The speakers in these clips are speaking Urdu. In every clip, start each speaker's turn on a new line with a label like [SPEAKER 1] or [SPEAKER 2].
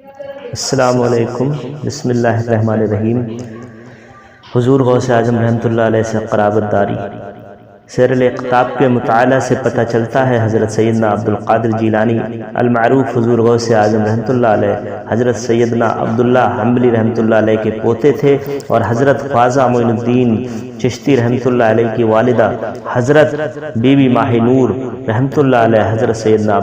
[SPEAKER 1] السلام علیکم، بسم اللہ الرحمن الرحیم۔ حضور غوث اعظم رحمۃ اللہ علیہ سے قرابت داری۔ سیر الاقطاب کے مطالعہ سے پتہ چلتا ہے حضرت سیدنا عبد القادر جیلانی المعروف حضور غوث اعظم رحمۃ اللہ علیہ حضرت سیدنا عبداللہ حنبلی رحمۃ اللہ علیہ کے پوتے تھے، اور حضرت خواجہ معین الدین چشتی رحمۃ اللہ علیہ کی والدہ حضرت بی بی ماہ نور رحمۃ اللہ علیہ حضرت سیدنا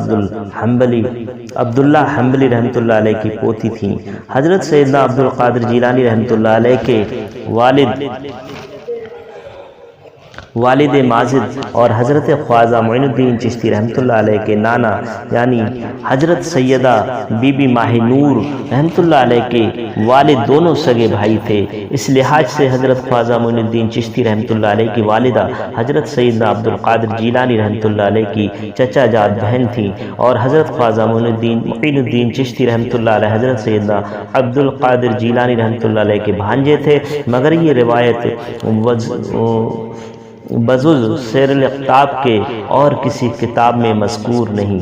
[SPEAKER 1] عبداللہ حنبلی رحمۃ اللہ علیہ کی پوتی تھیں۔ حضرت سیدنا عبد القادر جیلانی رحمۃ اللہ علیہ کے والد ماجد اور حضرت خواجہ معین الدین چشتی رحمۃ اللہ علیہ کے نانا یعنی حضرت سیدہ بی بی ماہ نور رحمۃ اللہ علیہ کے والد دونوں سگے بھائی تھے۔ اس لحاظ سے حضرت خواجہ معین الدین چشتی رحمۃ اللہ علیہ کی والدہ حضرت سیدنا عبد القادر جیلانی رحمۃ اللہ علیہ کی چچا جات بہن تھیں، اور حضرت خواجہ معین الدین چشتی رحمۃ اللہ علیہ حضرت سیدنا عبد القادر جیلانی رحمۃ اللہ علیہ کے بھانجے تھے، مگر یہ روایت بجز سیر الاقطاب کے اور کسی کتاب میں مذکور نہیں۔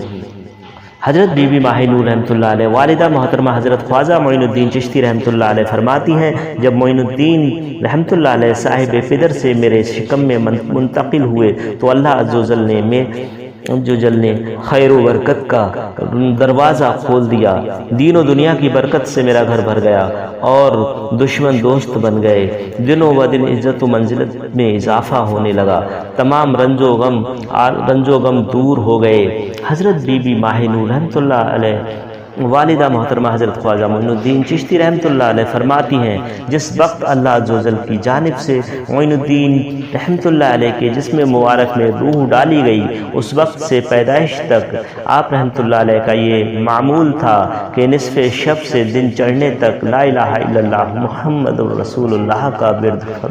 [SPEAKER 1] حضرت بی بی ماہ نور رحمۃ اللہ علیہ والدہ محترمہ حضرت خواجہ معین الدین چشتی رحمۃ اللہ علیہ فرماتی ہیں، جب معین الدین رحمۃ اللہ علیہ صاحب پدر سے میرے شکم میں منتقل ہوئے تو اللہ عز و جل نے خیر و برکت کا دروازہ کھول دیا۔ دین و دنیا کی برکت سے میرا گھر بھر گیا اور دشمن دوست بن گئے۔ دنوں و دن عزت و منزلت میں اضافہ ہونے لگا، تمام رنج و غم دور ہو گئے۔ حضرت بی بی ماہ نور رحمۃ اللہ علیہ والدہ محترمہ حضرت خواجہ معین الدین چشتی رحمۃ اللہ علیہ فرماتی ہیں، جس وقت اللہ عز و جل کی جانب سے معین الدین رحمۃ اللہ علیہ کے جسم مبارک میں روح ڈالی گئی، اس وقت سے پیدائش تک آپ رحمۃ اللہ علیہ کا یہ معمول تھا کہ نصف شب سے دن چڑھنے تک لا الہ الا اللہ محمد رسول اللہ کا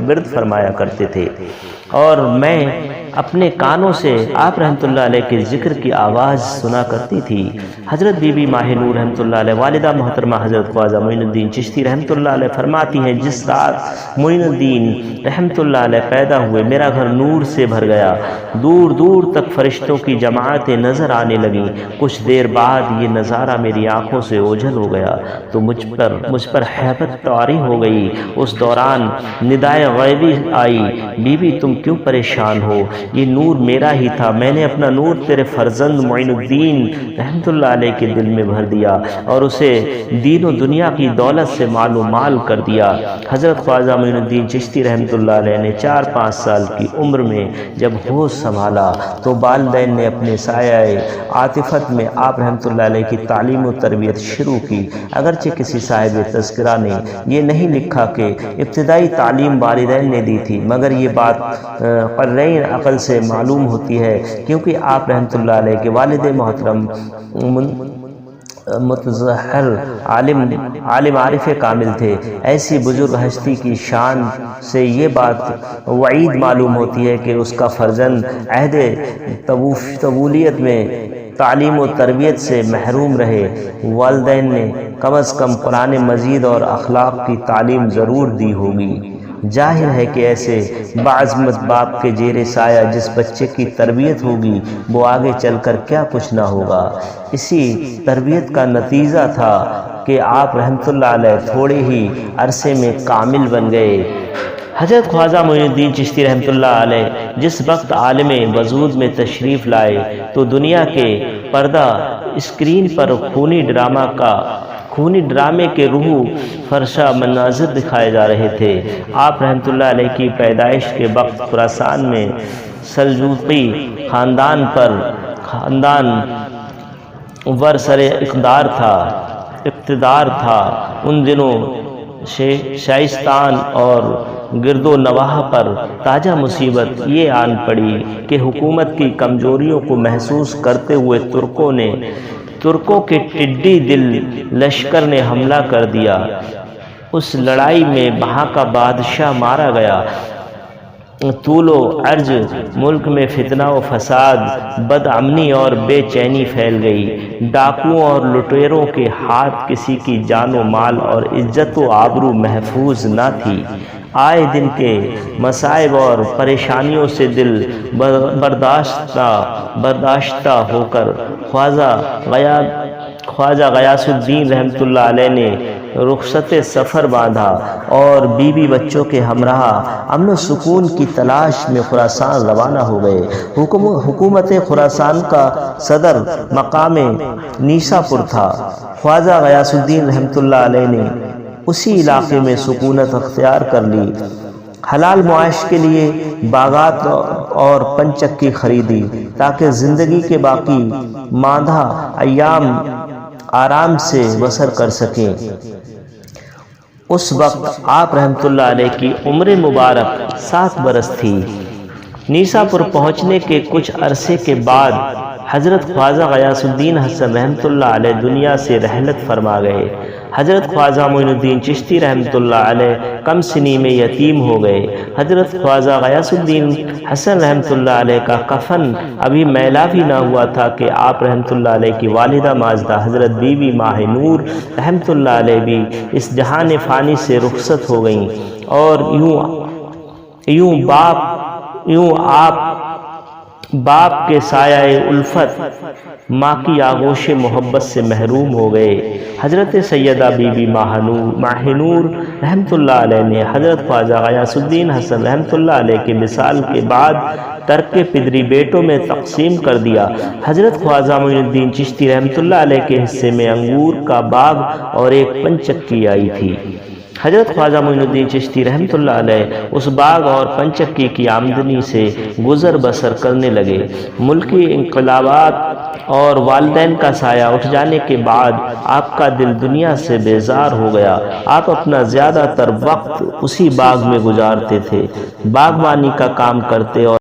[SPEAKER 1] ورد فرمایا کرتے تھے، اور میں اپنے کانوں سے آپ رحمۃ اللہ علیہ کے ذکر کی آواز سنا کرتی تھی۔ حضرت بی بی ماہ نور رحمۃ اللہ علیہ والدہ محترمہ حضرت خواجہ معین الدین چشتی رحمۃ اللہ علیہ فرماتی ہیں، جس رات معین الدین رحمۃ اللہ علیہ پیدا ہوئے میرا گھر نور سے بھر گیا، دور دور تک فرشتوں کی جماعتیں نظر آنے لگیں۔ کچھ دیر بعد یہ نظارہ میری آنکھوں سے اوجھل ہو گیا تو مجھ پر حیبت طاری ہو گئی۔ اس دوران ندائے غیبی آئی، بی بی تم کیوں پریشان ہو؟ یہ نور میرا ہی تھا، میں نے اپنا نور تیرے فرزند معین الدین رحمۃ اللہ علیہ کے دل میں بھر دیا اور اسے دین و دنیا کی دولت سے مال و مال کر دیا۔ حضرت خواجہ معین الدین چشتی رحمۃ اللہ علیہ نے 4-5 سال کی عمر میں جب ہوش سنبھالا تو والدین نے اپنے سایہ عاطفت میں آپ رحمۃ اللہ علیہ کی تعلیم و تربیت شروع کی۔ اگرچہ کسی صاحب تذکرہ نے یہ نہیں لکھا کہ ابتدائی تعلیم والدین نے دی تھی، مگر یہ بات قرین عقل سے معلوم ہوتی ہے، کیونکہ آپ رحمۃ اللہ علیہ کے والد محترم متظاہر عالم عارف کامل تھے۔ ایسی بزرگ ہستی کی شان سے یہ بات وعید معلوم ہوتی ہے کہ اس کا فرزند عہد طفولیت میں تعلیم و تربیت سے محروم رہے۔ والدین نے کم از کم قرآن مجید اور اخلاق کی تعلیم ضرور دی ہوگی۔ ظاہر ہے کہ ایسے باعظمت باپ کے زیر سایہ جس بچے کی تربیت ہوگی وہ آگے چل کر کیا کچھ نہ ہوگا۔ اسی تربیت کا نتیجہ تھا کہ آپ رحمۃ اللہ علیہ تھوڑے ہی عرصے میں کامل بن گئے۔ حضرت خواجہ معین الدین چشتی رحمۃ اللہ علیہ جس وقت عالم وجود میں تشریف لائے تو دنیا کے پردہ اسکرین پر خونی ڈرامے کے روح فرشا مناظر دکھائے جا رہے تھے۔ آپ رحمۃ اللہ علیہ کی پیدائش کے وقت خراسان میں سلجوقی خاندان سر اقتدار تھا۔ ان دنوں شائستان اور گرد و نواح پر تازہ مصیبت یہ آن پڑی کہ حکومت کی کمزوریوں کو محسوس کرتے ہوئے ترکوں کے ٹڈی دل لشکر نے حملہ کر دیا۔ اس لڑائی میں وہاں کا بادشاہ مارا گیا۔ طول و عرض ملک میں فتنہ و فساد، بد امنی اور بے چینی پھیل گئی۔ ڈاکوؤں اور لٹیروں کے ہاتھ کسی کی جان و مال اور عزت و آبرو محفوظ نہ تھی۔ آئے دن کے مصائب اور پریشانیوں سے دل برداشتہ ہو کر خواجہ خواجہ غیاث الدین رحمۃ اللہ علیہ نے رخصت سفر باندھا اور بیوی بچوں کے ہمراہ امن و سکون کی تلاش میں خراسان روانہ ہو گئے۔ حکومت خراسان کا صدر مقام نیسا پور تھا۔ خواجہ غیاث الدین رحمۃ اللہ علیہ نے اسی علاقے میں سکونت اختیار کر لی، حلال معاش کے لیے باغات اور پنچکی خریدی تاکہ زندگی کے باقی ماندہ ایام آرام سے بسر کر سکیں۔ اس وقت آپ رحمۃ اللہ علیہ کی عمر مبارک 7 برس تھی۔ نیسا پور پہنچنے کے کچھ عرصے کے بعد حضرت خواجہ غیاث الدین حسن رحمۃ اللہ علیہ دنیا سے رحلت فرما گئے۔ حضرت خواجہ معین الدین چشتی رحمۃ اللہ علیہ کم سنی میں یتیم ہو گئے۔ حضرت خواجہ غیاث الدین حسن رحمۃ اللہ علیہ کا کفن ابھی میلا بھی نہ ہوا تھا کہ آپ رحمۃ اللہ علیہ کی والدہ ماجدہ حضرت بی بی ماہ نور رحمۃ اللہ علیہ بھی اس جہان فانی سے رخصت ہو گئیں، اور یوں آپ باپ کے سایہ الفت، ماں کی آغوش محبت سے محروم ہو گئے۔ حضرت سیدہ بی بی ماہ نور رحمۃ اللہ علیہ نے حضرت خواجہ غیاث الدین حسن رحمۃ اللہ علیہ کے وصال کے بعد ترک پدری بیٹوں میں تقسیم کر دیا۔ حضرت خواجہ معین الدین چشتی رحمۃ اللہ علیہ کے حصے میں انگور کا باغ اور ایک پنچکی آئی تھی۔ حضرت خواجہ معین الدین چشتی رحمۃ اللہ علیہ اس باغ اور پنچکی کی آمدنی سے گزر بسر کرنے لگے۔ ملکی انقلابات اور والدین کا سایہ اٹھ جانے کے بعد آپ کا دل دنیا سے بیزار ہو گیا۔ آپ اپنا زیادہ تر وقت اسی باغ میں گزارتے تھے، باغبانی کا کام کرتے اور